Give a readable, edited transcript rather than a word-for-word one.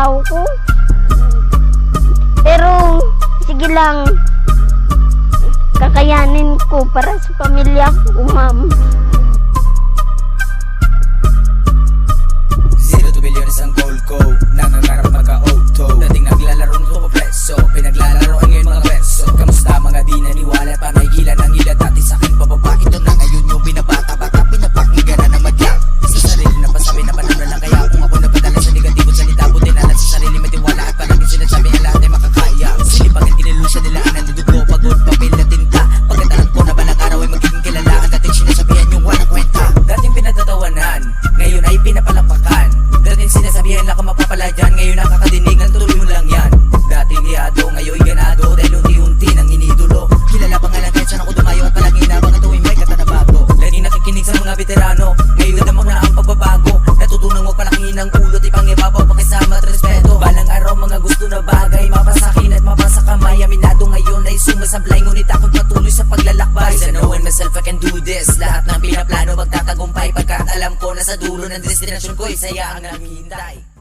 trabaho ko. Pero sige lang, kakayanin ko para sa pamilya ko, ma'am. 0 to billion isang goal ko, nangangarap magka-auto. Dating naglalaro nito ko preso, pinaglalaro ang ngayon mga verso. Kamusta mga di naniwala, panagilan ang ila dati sa akin pababa. Ito na ngayon yung binabata-bata, pinapakinggan na ng madya. Sa sarili na pasabi na panahon lang, kaya kung ako napadala sa negatibong salita, buti na lang sa sarili matiwala at palaging sinasabi ang lahat ay makakaya. Silipag ang tinilusya nila ang nandudugo, pagod, papel na tinta. Pagkatalan ko na balang araw ay magiging kilala, ang dating sinasabihan yung walang kwenta. Dating pinatatawanan, ngayon ay pinapalapakan. Dating sinasabihan lang ka mapapala dyan, ngayon nakakadinig ng tuloy mo lang yan. Dating liado, ngayon ganado, dahil unti-unti nang inidulo. Kilala pa nga lang kahit saan ako dumayo at palaging inabang at tuwing may katanabago. Laging nakikinig sa mga veterano, ngayon nadamang na ang pagbabago. Natutunang huwag palakihin ang ulo, di pangibabaw pakisama at respeto. Balang araw mga gusto na bagay, mapasakin at mapasakamay. Aminado ngayon ay sumasablay, ngunit ako'y patuloy sa paglalakbay. Sa knowing myself I can do this, lahat ng pinaplano magtatagumpay. Pagkat alam ko na sa dulo ng destinasyon ko, saya ang naghihintay.